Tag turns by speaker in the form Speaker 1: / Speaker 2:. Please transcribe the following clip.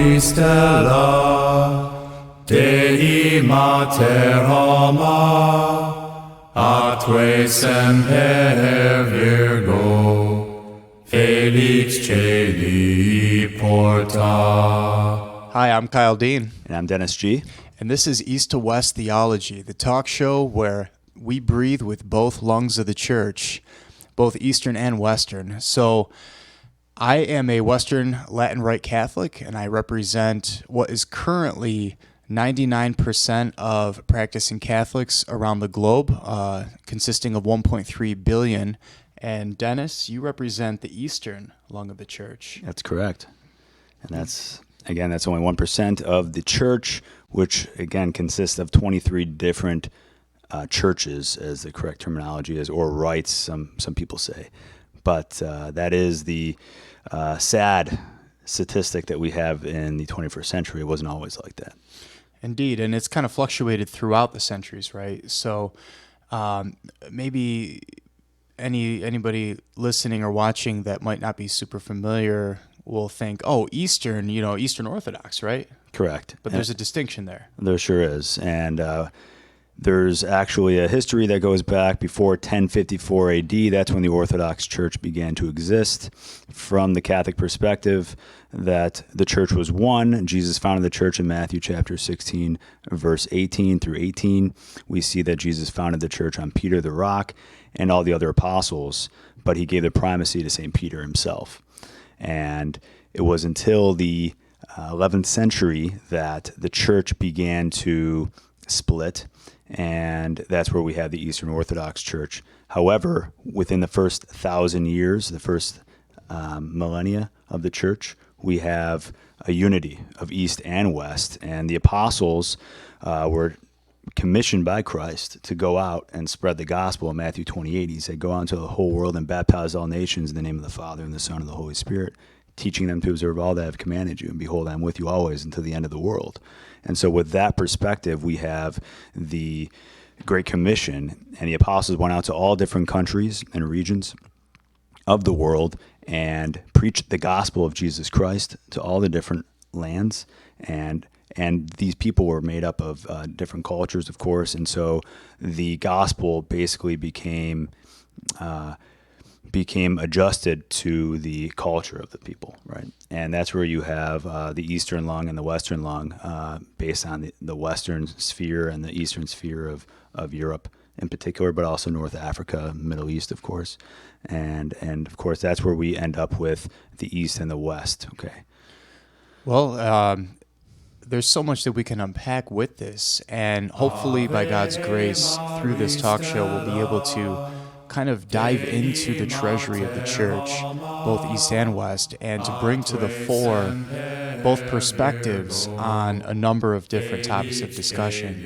Speaker 1: Salvi stella Dei Mater Ama, atque semper Virgo, Felix Celi porta.
Speaker 2: Hi, I'm Kyle Dean.
Speaker 3: And I'm Dennis G.
Speaker 2: And this is East2West Theology, the talk show where we breathe with both lungs of the church, both Eastern and Western. So I am a Western Latin Rite Catholic, and I represent what is currently 99% of practicing Catholics around the globe, consisting of 1.3 billion. And Dennis, you represent the Eastern lung of the church.
Speaker 3: That's correct. And that's only 1% of the church, which, again, consists of 23 different churches, as the correct terminology is, or rites, some people say. But that is the sad statistic that we have in the 21st century. It wasn't always like that.
Speaker 2: Indeed, and it's kind of fluctuated throughout the centuries, right? So maybe anybody listening or watching that might not be super familiar will think, oh, Eastern Orthodox, right?
Speaker 3: Correct.
Speaker 2: But there's a distinction there.
Speaker 3: There sure is. And there's actually a history that goes back before 1054 AD. That's when the Orthodox Church began to exist. From the Catholic perspective, that the church was one. Jesus founded the church in Matthew chapter 16, verse 18 through 18. We see that Jesus founded the church on Peter the rock and all the other apostles, but he gave the primacy to St. Peter himself. And it was until the 11th century that the church began to split, and that's where we have the Eastern Orthodox Church. However, within the first 1,000 years, the first millennia of the church, we have a unity of East and West, and the apostles were commissioned by Christ to go out and spread the gospel. In Matthew 28, he said, "Go out into the whole world and baptize all nations in the name of the Father and the Son and the Holy Spirit, teaching them to observe all that I have commanded you, and behold, I am with you always until the end of the world." And so with that perspective, we have the Great Commission, and the apostles went out to all different countries and regions of the world and preached the gospel of Jesus Christ to all the different lands. And these people were made up of different cultures, of course, and so the gospel basically became adjusted to the culture of the people, right? And that's where you have the Eastern lung and the Western lung, based on the Western sphere and the Eastern sphere of Europe in particular, but also North Africa, Middle East, of course. And of course, that's where we end up with the East and the West, okay?
Speaker 2: Well, there's so much that we can unpack with this, and hopefully by God's grace, through this talk show, we'll be able to kind of dive into the treasury of the church, both East and West, and to bring to the fore both perspectives on a number of different topics of discussion.